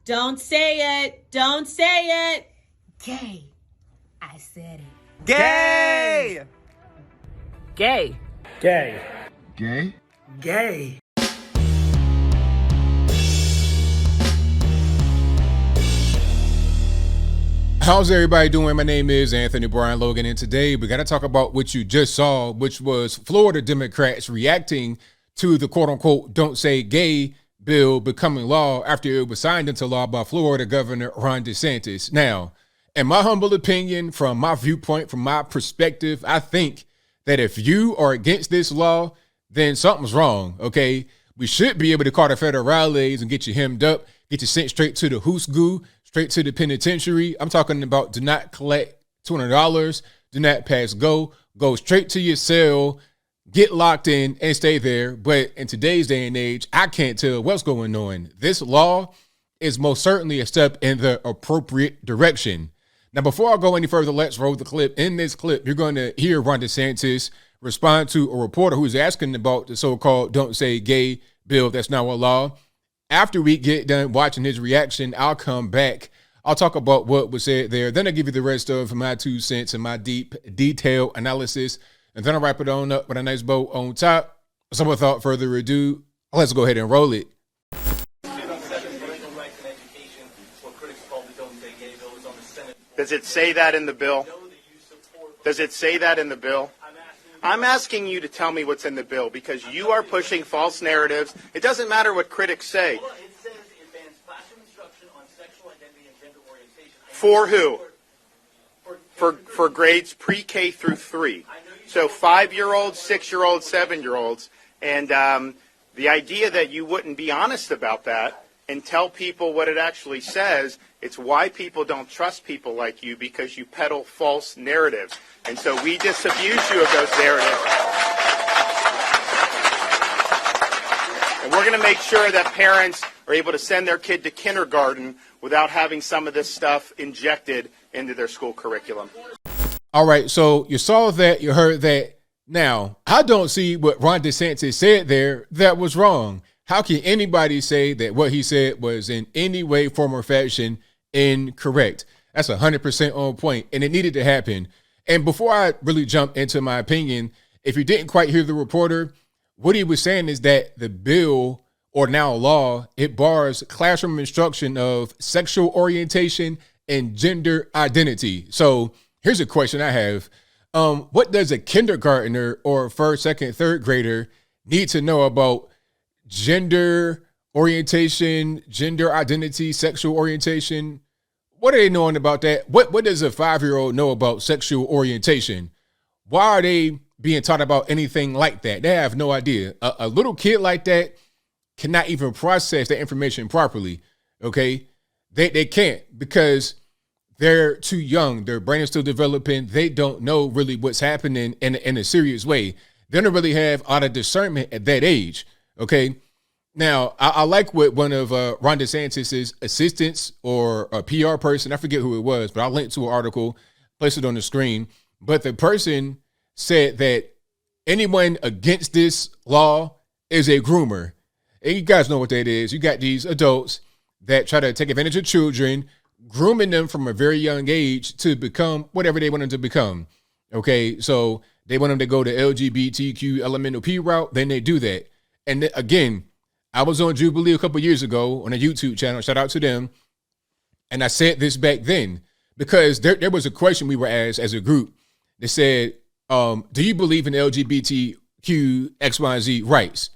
Don't say it. Don't say it. Gay. I said it. Gay! Gay. Gay. Gay? Gay. How's everybody doing? My name is Anthony Brian Logan, and today we got to talk about what you just saw, which was Florida Democrats reacting to the quote-unquote "Don't Say Gay" bill becoming law after it was signed into law by Florida Governor Ron DeSantis. Now, in my humble opinion, from my viewpoint, from my perspective, I think that if you are against this law, then something's wrong, okay? We should be able to call the federales and get you hemmed up, get you sent straight to the who's goo, straight to the penitentiary. I'm talking about do not collect $200, do not pass go straight to your cell, get locked in and stay there. But in today's day and age, I can't tell what's going on. This law is most certainly a step in the appropriate direction. Now, before I go any further, let's roll the clip. In this clip, you're going to hear Ron DeSantis respond to a reporter who's asking about the so-called "Don't Say Gay" bill that's now a law. After we get done watching his reaction, I'll come back. I'll talk about what was said there. Then I'll give you the rest of my 2 cents and my deep, detailed analysis. And then I'll wrap it on up with a nice bow on top. So without further ado, let's go ahead and roll it. Does it say that in the bill? Does it say that in the bill? I'm asking you to tell me what's in the bill because you are pushing false narratives. It doesn't matter what critics say. It says it bans classroom instruction on sexual identity and gender orientation. For who? For grades pre-K through 3. So 5-year-olds, 6-year-olds, 7-year-olds. And the idea that you wouldn't be honest about that and tell people what it actually says, it's why people don't trust people like you because you peddle false narratives. And so we disabuse you of those narratives. And we're going to make sure that parents are able to send their kid to kindergarten without having some of this stuff injected into their school curriculum. All right, so you saw that, you heard that. Now, I don't see what Ron DeSantis said there that was wrong. How can anybody say that what he said was in any way, form, or fashion incorrect? That's 100% on point, and it needed to happen. And before I really jump into my opinion, if you didn't quite hear the reporter, what he was saying is that the bill, or now law, it bars classroom instruction of sexual orientation and gender identity. So here's a question I have. What does a kindergartner or first, second, third grader need to know about gender orientation, gender identity, sexual orientation? What are they knowing about that? What does a 5-year-old know about sexual orientation? Why are they being taught about anything like that? They have no idea. A little kid like that cannot even process that information properly, okay? They can't because they're too young. Their brain is still developing. They don't know really what's happening in a serious way. They don't really have a lot of discernment at that age, okay? Now, I like what one of Ron DeSantis' assistants or a PR person, I forget who it was, but I'll link to an article, place it on the screen. But the person said that anyone against this law is a groomer. And you guys know what that is. You got these adults that try to take advantage of children, grooming them from a very young age to become whatever they want them to become. Okay, so they want them to go the LGBTQ elemental P route, then they do that. And again, I was on Jubilee a couple years ago on a YouTube channel, shout out to them. And I said this back then because there was a question we were asked as a group that said, do you believe in LGBTQ X, Y, and Z rights?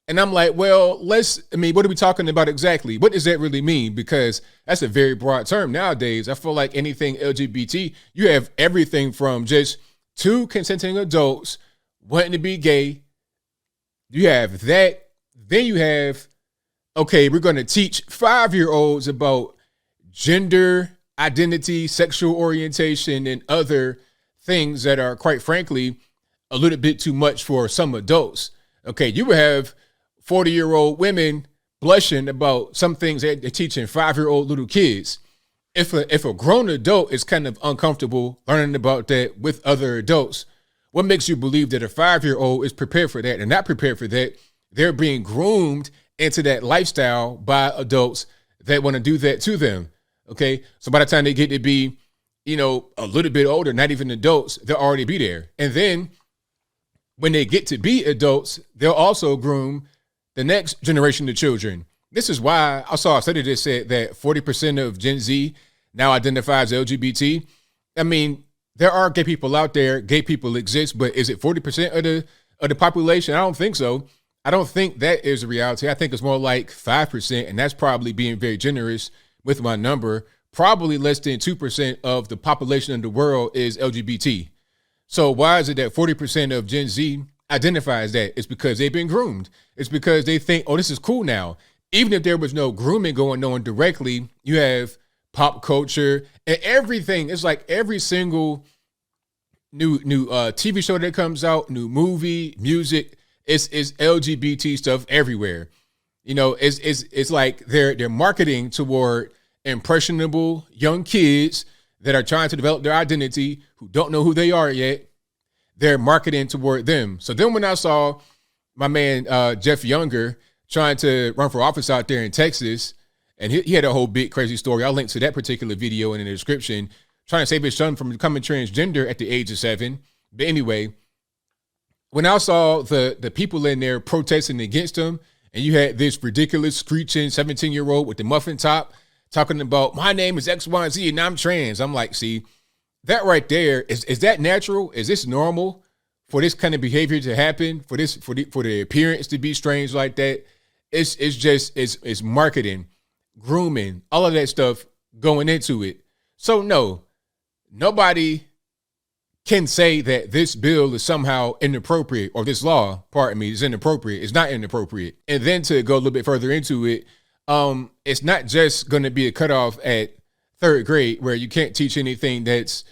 And I'm like, well, what are we talking about exactly? What does that really mean? Because that's a very broad term nowadays. I feel like anything LGBT, you have everything from just 2 consenting adults wanting to be gay. You have that. Then you have, okay, we're going to teach 5-year-olds about gender identity, sexual orientation, and other things that are, quite frankly, a little bit too much for some adults. Okay, you would have 40-year-old women blushing about some things that they're teaching 5-year-old little kids. If a grown adult is kind of uncomfortable learning about that with other adults, what makes you believe that a 5-year-old is prepared for that and not prepared for that? They're being groomed into that lifestyle by adults that want to do that to them. Okay. So by the time they get to be, a little bit older, not even adults, they'll already be there. And then when they get to be adults, they'll also groom the next generation of children. This is why I saw a study that said that 40% of Gen Z now identifies LGBT. I mean, there are gay people out there. Gay people exist, but is it 40% of the population? I don't think so. I don't think that is a reality. I think it's more like 5%, and that's probably being very generous with my number. Probably less than 2% of the population in the world is LGBT. So why is it that 40% of Gen Z identifies that? It's because they've been groomed. It's because they think, oh, this is cool now. Even if there was no grooming going on directly, you have pop culture and everything. It's like every single new TV show that comes out, new movie, music, it's LGBT stuff everywhere. It's like they're marketing toward impressionable young kids that are trying to develop their identity, who don't know who they are yet. They're marketing toward them. So then when I saw my man Jeff Younger trying to run for office out there in Texas, and he had a whole big crazy story. I'll link to that particular video in the description, trying to save his son from becoming transgender at the age of 7. But anyway, when I saw the people in there protesting against him, and you had this ridiculous screeching 17-year-old with the muffin top talking about, my name is X, Y, and Z, and I'm trans. I'm like, see, that right there, is that natural? Is this normal for this kind of behavior to happen? For the appearance to be strange like that? It's marketing, grooming, all of that stuff going into it. So no, nobody can say that this bill is somehow inappropriate, or this law, pardon me, is inappropriate. It's not inappropriate. And then to go a little bit further into it, it's not just going to be a cutoff at 3rd grade where you can't teach anything that's,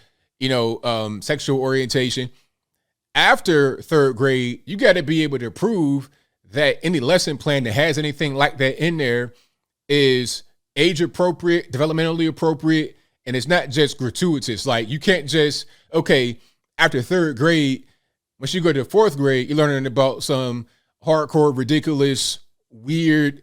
sexual orientation. After 3rd grade, you got to be able to prove that any lesson plan that has anything like that in there is age appropriate, developmentally appropriate, and it's not just gratuitous. Like, you can't just, okay, after 3rd grade, once you go to 4th grade, you're learning about some hardcore, ridiculous, weird,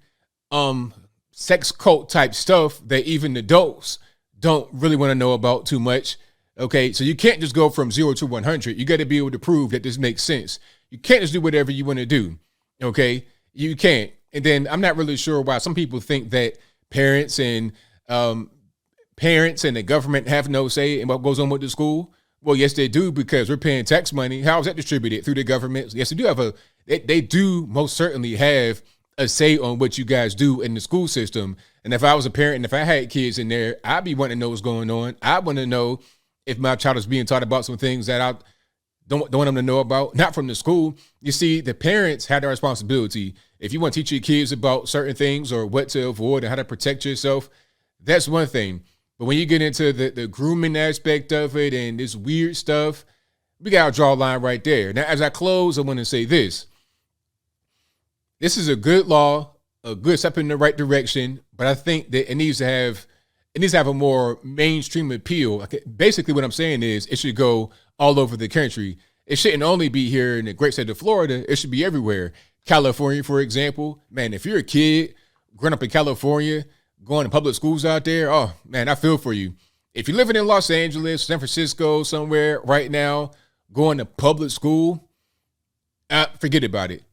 sex cult type stuff that even adults don't really want to know about too much. Okay, so you can't just go from 0 to 100. You got to be able to prove that this makes sense. You can't just do whatever you want to do. Okay, you can't. And then I'm not really sure why some people think that parents and the government have no say in what goes on with the school. Well, yes, they do, because we're paying tax money. How is that distributed? Through the government? Yes, they do have they do most certainly have a say on what you guys do in the school system. And if I was a parent and if I had kids in there, I'd be wanting to know what's going on. I want to know if my child is being taught about some things that I don't want them to know about, not from the school. You see, the parents have the responsibility. If you want to teach your kids about certain things or what to avoid and how to protect yourself, that's one thing. But when you get into the grooming aspect of it and this weird stuff, we got to draw a line right there. Now, as I close, I want to say this. This is a good law, a good step in the right direction, but I think that it needs to have a more mainstream appeal. Okay, basically, what I'm saying is it should go all over the country. It shouldn't only be here in the great state of Florida. It should be everywhere. California, for example, man, if you're a kid growing up in California, going to public schools out there, oh, man, I feel for you. If you're living in Los Angeles, San Francisco, somewhere right now, going to public school, forget about it.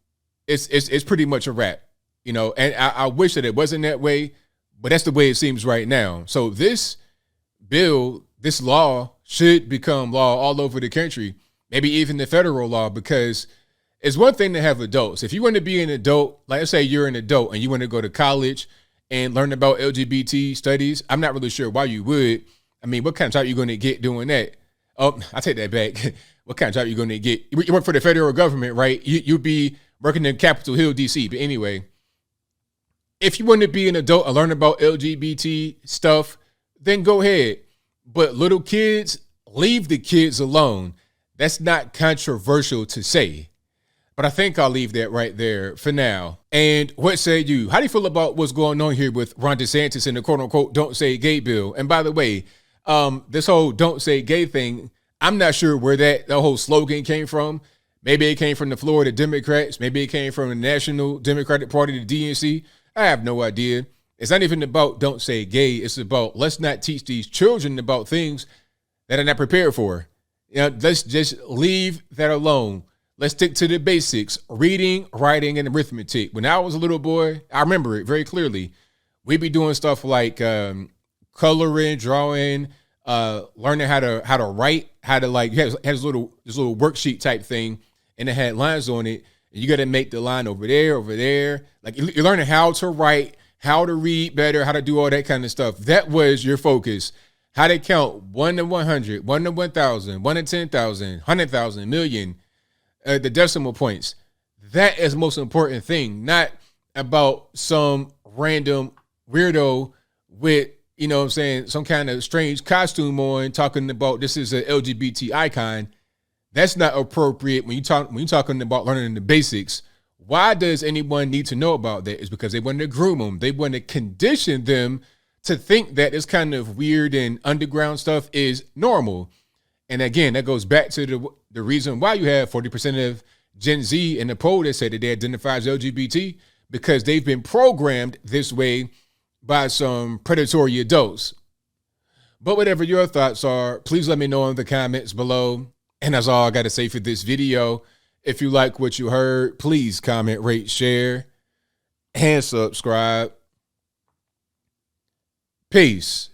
It's pretty much a wrap, and I wish that it wasn't that way, but that's the way it seems right now. So this bill, this law should become law all over the country, maybe even the federal law, because it's one thing to have adults. If you want to be an adult, like let's say you're an adult and you want to go to college and learn about LGBT studies, I'm not really sure why you would. I mean, what kind of job are you going to get doing that? Oh, I take that back. What kind of job are you going to get? You work for the federal government, right? You'll be working in Capitol Hill, D.C. But anyway, if you want to be an adult and learn about LGBT stuff, then go ahead. But little kids, leave the kids alone. That's not controversial to say. But I think I'll leave that right there for now. And what say you? How do you feel about what's going on here with Ron DeSantis and the quote-unquote don't say gay bill? And by the way, this whole don't say gay thing, I'm not sure where that whole slogan came from. Maybe it came from the Florida Democrats. Maybe it came from the National Democratic Party, the DNC. I have no idea. It's not even about don't say gay. It's about let's not teach these children about things that are not prepared for. Let's just leave that alone. Let's stick to the basics: reading, writing, and arithmetic. When I was a little boy, I remember it very clearly. We'd be doing stuff like coloring, drawing, learning how to write, how to like has this little worksheet type thing, and it had lines on it. And you got to make the line over there. Like you're learning how to write, how to read better, how to do all that kind of stuff. That was your focus. How to count 1 to 100, 1 to 1,000, 1 to 10,000, 100,000, million, the decimal points. That is the most important thing, not about some random weirdo with, you know what I'm saying, some kind of strange costume on talking about this is an LGBT icon. That's not appropriate when you're talking about learning the basics. Why does anyone need to know about that? It's because they want to groom them. They want to condition them to think that this kind of weird and underground stuff is normal. And again, that goes back to the reason why you have 40% of Gen Z in the poll that say that they identify as LGBT, because they've been programmed this way by some predatory adults. But whatever your thoughts are, please let me know in the comments below. And that's all I got to say for this video. If you like what you heard, please comment, rate, share, and subscribe. Peace.